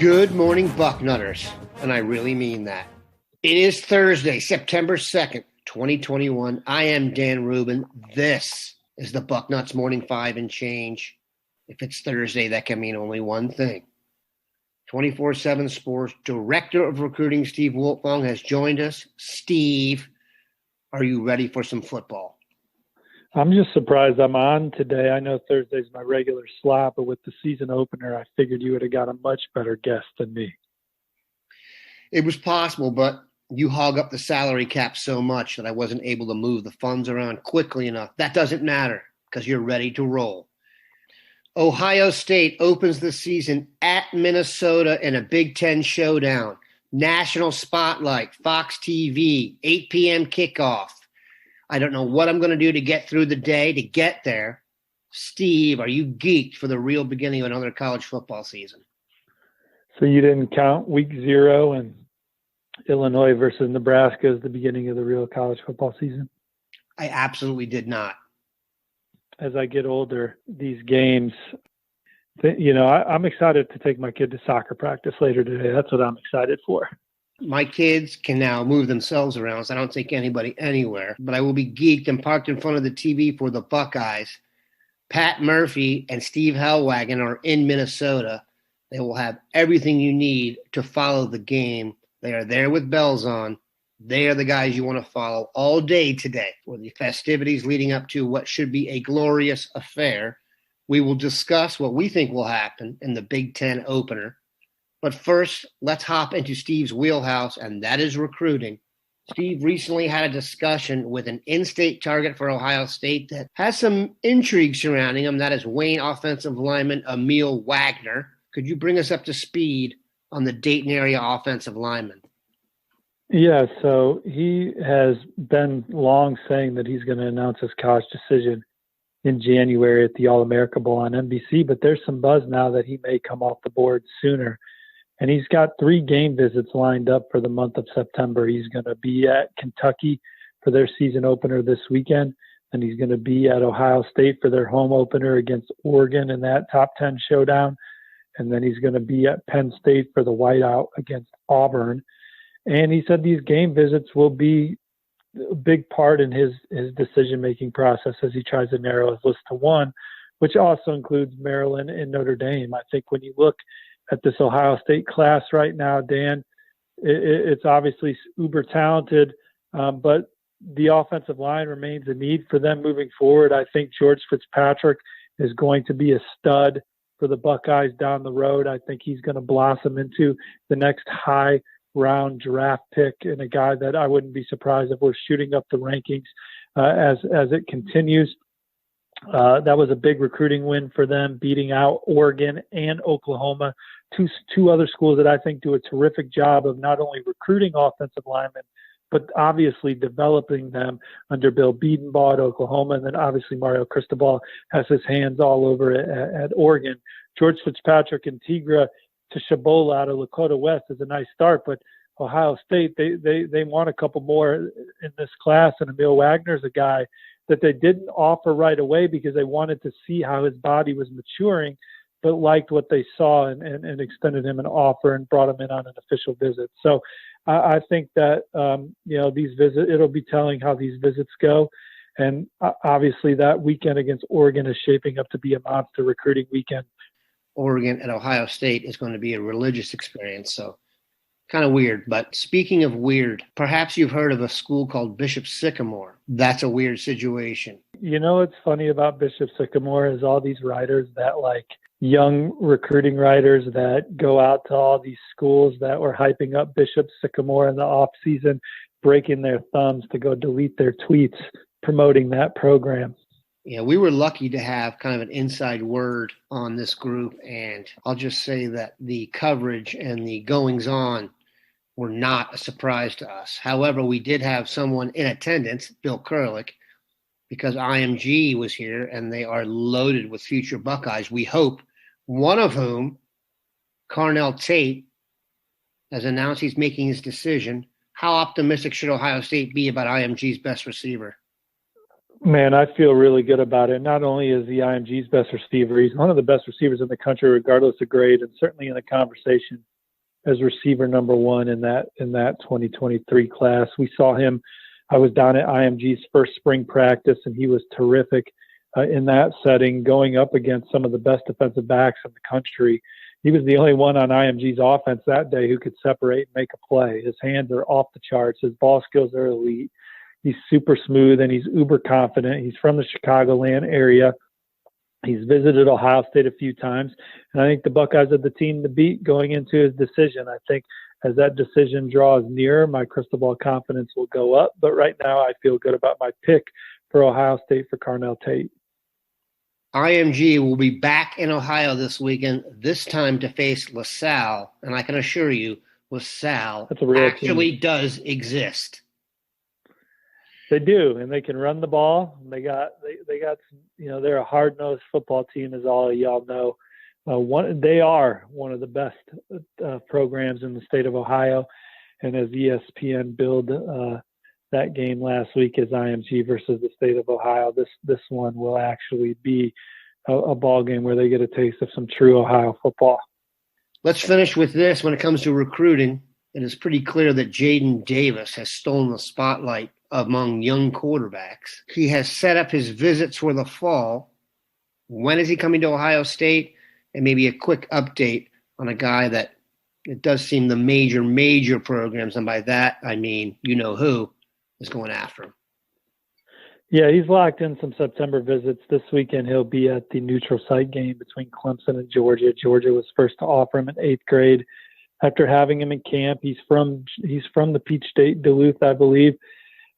Good morning, Bucknutters, and I really mean that. It is Thursday, September 2nd, 2021. I am Dan Rubin. This is the Bucknuts Morning 5 and Change. If it's Thursday, that can mean only one thing. 24/7 Sports Director of Recruiting, Steve Wiltfong, has joined us. Steve, are you ready for some football? I'm just surprised I'm on today. I know Thursday's my regular slot, but with the season opener, I figured you would have got a much better guest than me. It was possible, but you hog up the salary cap so much that I wasn't able to move the funds around quickly enough. That doesn't matter because you're ready to roll. Ohio State opens the season at Minnesota in a Big Ten showdown. National spotlight, Fox TV, 8 p.m. kickoff. I don't know what I'm going to do to get through the day to get there. Steve, are you geeked for the real beginning of another college football season? So you didn't count week 0 and Illinois versus Nebraska as the beginning of the real college football season? I absolutely did not. As I get older, these games, I'm excited to take my kid to soccer practice later today. That's what I'm excited for. My kids can now move themselves around, so I don't take anybody anywhere. But I will be geeked and parked in front of the TV for the Buckeyes. Pat Murphy and Steve Hellwagon are in Minnesota. They will have everything you need to follow the game. They are there with bells on. They are the guys you want to follow all day today for the festivities leading up to what should be a glorious affair. We will discuss what we think will happen in the Big Ten opener. But first, let's hop into Steve's wheelhouse, and that is recruiting. Steve recently had a discussion with an in-state target for Ohio State that has some intrigue surrounding him. That is Wayne offensive lineman Emil Wagner. Could you bring us up to speed on the Dayton area offensive lineman? Yeah, so he has been long saying that he's going to announce his college decision in January at the All-America Bowl on NBC, but there's some buzz now that he may come off the board sooner. And he's got 3 game visits lined up for the month of September. He's going to be at Kentucky for their season opener this weekend, and he's going to be at Ohio State for their home opener against Oregon in that top 10 showdown. And then he's going to be at Penn State for the whiteout against Auburn. And he said these game visits will be a big part in his decision-making process as he tries to narrow his list to 1, which also includes Maryland and Notre Dame. I think when you look at this Ohio State class right now, Dan, it's obviously uber talented, but the offensive line remains a need for them moving forward. I think George Fitzpatrick is going to be a stud for the Buckeyes down the road. I think he's going to blossom into the next high round draft pick and a guy that I wouldn't be surprised if we're shooting up the rankings as it continues. That was a big recruiting win for them, beating out Oregon and Oklahoma, two other schools that I think do a terrific job of not only recruiting offensive linemen, but obviously developing them under Bill Bedenbaugh at Oklahoma. And then obviously Mario Cristobal has his hands all over it at Oregon. George Fitzpatrick and Tigra Tshabola out of Lakota West is a nice start, but Ohio State, they want a couple more in this class. And Emil Wagner is a guy that they didn't offer right away because they wanted to see how his body was maturing, but liked what they saw and extended him an offer and brought him in on an official visit. So I think that, these visits, it'll be telling how these visits go. And obviously that weekend against Oregon is shaping up to be a monster recruiting weekend. Oregon at Ohio State is going to be a religious experience, so kind of weird. But speaking of weird, perhaps you've heard of a school called Bishop Sycamore. That's a weird situation. You know what's funny about Bishop Sycamore is all these writers that young recruiting writers that go out to all these schools that were hyping up Bishop Sycamore in the off season, breaking their thumbs to go delete their tweets promoting that program. Yeah, we were lucky to have kind of an inside word on this group, and I'll just say that the coverage and the goings-on were not a surprise to us. However, we did have someone in attendance, Bill Kurlick, because IMG was here, and they are loaded with future Buckeyes, we hope, one of whom, Carnell Tate, has announced he's making his decision. How optimistic should Ohio State be about IMG's best receiver? Man, I feel really good about it. Not only is he IMG's best receiver, he's one of the best receivers in the country, regardless of grade, and certainly in the conversation as receiver number one in that 2023 class. We saw him. I was down at IMG's first spring practice, and he was terrific in that setting, going up against some of the best defensive backs in the country. He was the only one on IMG's offense that day who could separate and make a play. His hands are off the charts. His ball skills are elite. He's super smooth, and he's uber confident. He's from the Chicagoland area. He's visited Ohio State a few times, and I think the Buckeyes are the team to beat going into his decision. I think as that decision draws nearer, my crystal ball confidence will go up. But right now, I feel good about my pick for Ohio State for Carnell Tate. IMG will be back in Ohio this weekend, this time to face LaSalle, and I can assure you, LaSalle actually does exist. They do, and they can run the ball. They got some, they're a hard-nosed football team, as all of y'all know. They are one of the best programs in the state of Ohio, and as ESPN billed that game last week as IMG versus the state of Ohio, this one will actually be a ball game where they get a taste of some true Ohio football. Let's finish with this. When it comes to recruiting, it is pretty clear that Jaden Davis has stolen the spotlight among young quarterbacks. He has set up his visits for the fall. When is he coming to Ohio State? And maybe a quick update on a guy that it does seem the major programs, and by that I mean you know who, is going after him. Yeah, he's locked in some September visits. This weekend he'll be at the neutral site game between Clemson and Georgia. Georgia was first to offer him in 8th grade after having him in camp. He's from the Peach State, Duluth, I believe.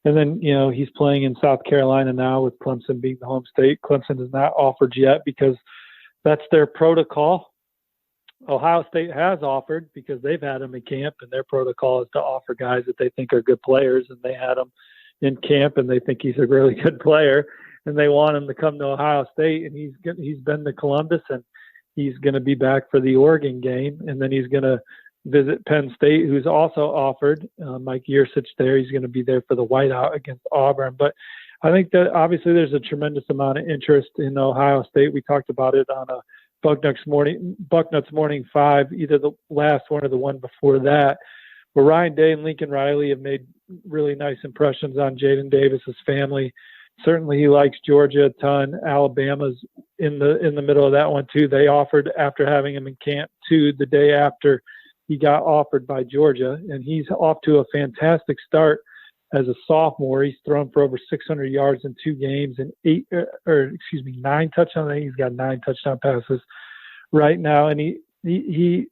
And then, he's playing in South Carolina now with Clemson being the home state. Clemson has not offered yet because that's their protocol. Ohio State has offered because they've had him in camp, and their protocol is to offer guys that they think are good players, and they had him in camp, and they think he's a really good player, and they want him to come to Ohio State, and he's been to Columbus, and he's going to be back for the Oregon game, and then he's going to visit Penn State, who's also offered Mike Yurcich there. He's going to be there for the whiteout against Auburn. But I think that obviously there's a tremendous amount of interest in Ohio State. We talked about it on a Bucknuts Morning 5, either the last one or the one before that, where Ryan Day and Lincoln Riley have made really nice impressions on Jaden Davis's family. Certainly he likes Georgia a ton. Alabama's in the middle of that one too. They offered after having him in camp too, the day after he got offered by Georgia, and he's off to a fantastic start as a sophomore. He's thrown for over 600 yards in 2 games and 9 touchdowns. I think he's got 9 touchdown passes right now. And he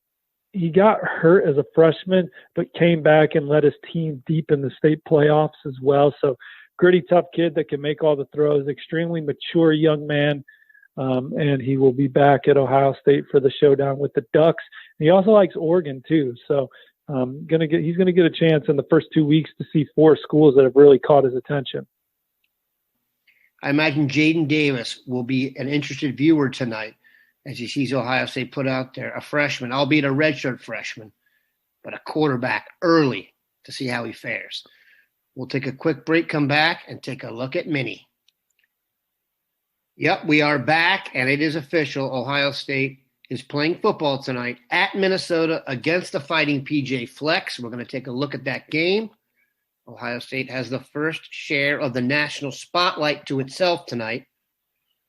got hurt as a freshman, but came back and led his team deep in the state playoffs as well. So gritty, tough kid that can make all the throws, extremely mature young man. And he will be back at Ohio State for the showdown with the Ducks. And he also likes Oregon too. So he's going to get a chance in the first 2 weeks to see 4 schools that have really caught his attention. I imagine Jaden Davis will be an interested viewer tonight as he sees Ohio State put out there a freshman, albeit a redshirt freshman, but a quarterback early to see how he fares. We'll take a quick break, come back, and take a look at Minnie. Yep, we are back, and it is official. Ohio State is playing football tonight at Minnesota against the Fighting PJ Flex. We're going to take a look at that game. Ohio State has the first share of the national spotlight to itself tonight.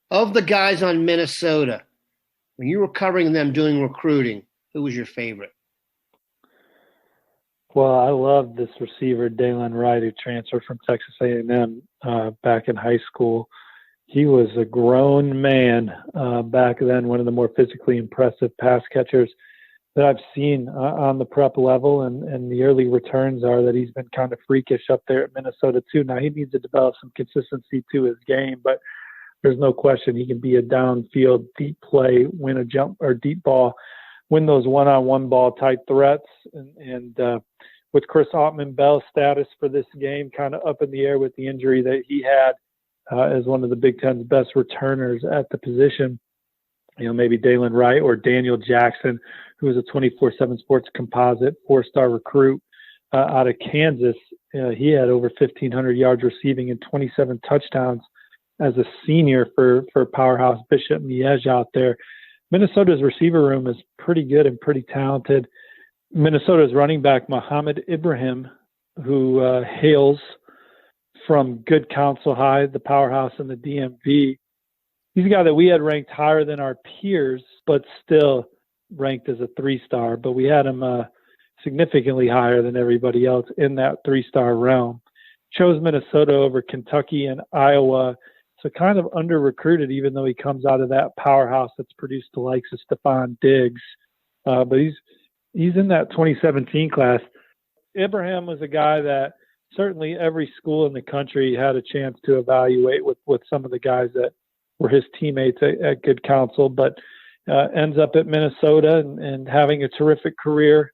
Of the guys on Minnesota, when you were covering them doing recruiting, who was your favorite? Well, I love this receiver, Dalen Wright, who transferred from Texas A&M back in high school. He was a grown man back then, one of the more physically impressive pass catchers that I've seen on the prep level, and the early returns are that he's been kind of freakish up there at Minnesota too. Now he needs to develop some consistency to his game, but there's no question he can be a downfield, deep play, win a jump or deep ball, win those one-on-one ball type threats. And with Chris Ottman-Bell's status for this game kind of up in the air with the injury that he had as one of the Big Ten's best returners at the position, maybe Dalen Wright or Daniel Jackson, who is a 24/7 Sports composite 4-star recruit out of Kansas. He had over 1,500 yards receiving and 27 touchdowns as a senior for powerhouse Bishop Miege out there. Minnesota's receiver room is pretty good and pretty talented. Minnesota's running back, Mohammed Ibrahim, who hails from Good Counsel High, the powerhouse in the DMV. He's a guy that we had ranked higher than our peers, but still ranked as a 3-star. But we had him significantly higher than everybody else in that 3-star realm. Chose Minnesota over Kentucky and Iowa. So kind of under-recruited, even though he comes out of that powerhouse that's produced the likes of Stephon Diggs. But he's in that 2017 class. Ibrahim was a guy that certainly every school in the country had a chance to evaluate with some of the guys that were his teammates at Good Counsel, but ends up at Minnesota and having a terrific career.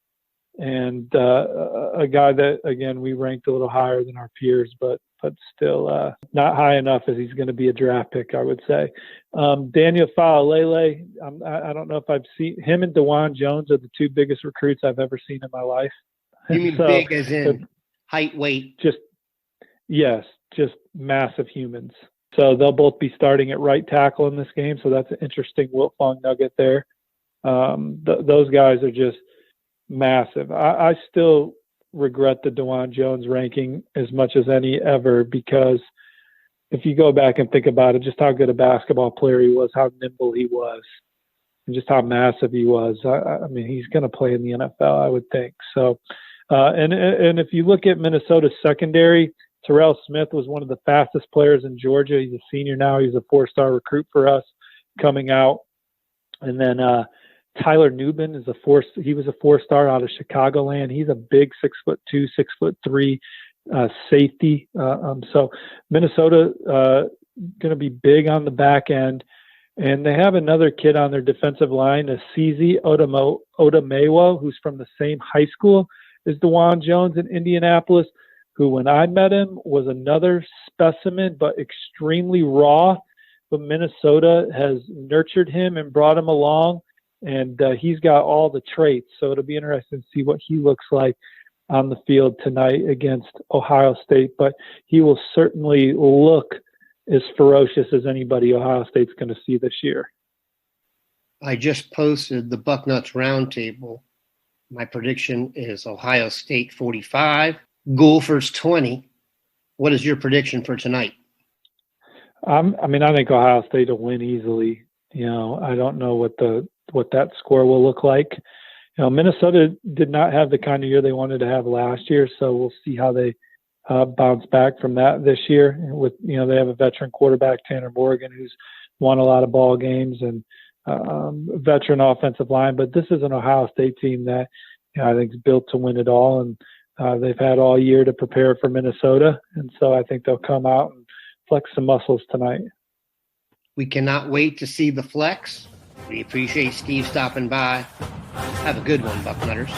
And a guy that, again, we ranked a little higher than our peers, but still not high enough as he's going to be a draft pick, I would say. Daniel Faalele, I don't know if I've seen him, and DeJuan Jones are the two biggest recruits I've ever seen in my life. You mean so, big as in height, weight? Just massive humans. So they'll both be starting at right tackle in this game. So that's an interesting Wiltfong nugget there. Those guys are just massive. I still regret the DeJuan Jones ranking as much as any ever, because if you go back and think about it, just how good a basketball player he was, how nimble he was, and just how massive he was. I mean, he's going to play in the NFL, I would think. So, and if you look at Minnesota's secondary, Terrell Smith was one of the fastest players in Georgia. He's a senior now. He's a 4-star recruit for us coming out. And then Tyler Newbin is he was a 4-star out of Chicagoland. He's a big 6'2", 6'3" safety. So Minnesota going to be big on the back end. And they have another kid on their defensive line, Asizi Odamewo, who's from the same high school as DeJuan Jones in Indianapolis, who when I met him was another specimen, but extremely raw. But Minnesota has nurtured him and brought him along, and he's got all the traits. So it'll be interesting to see what he looks like on the field tonight against Ohio State. But he will certainly look as ferocious as anybody Ohio State's going to see this year. I just posted the Bucknuts Roundtable. My prediction is Ohio State 45. Gophers 20. What is your prediction for tonight? I think Ohio State will win easily. I don't know what that score will look like. Minnesota did not have the kind of year they wanted to have last year, so we'll see how they bounce back from that this year. With they have a veteran quarterback, Tanner Morgan, who's won a lot of ball games, and veteran offensive line. But this is an Ohio State team that I think is built to win it all, and they've had all year to prepare for Minnesota, and so I think they'll come out and flex some muscles tonight. We cannot wait to see the flex. We appreciate Steve stopping by. Have a good one, Bucknutters.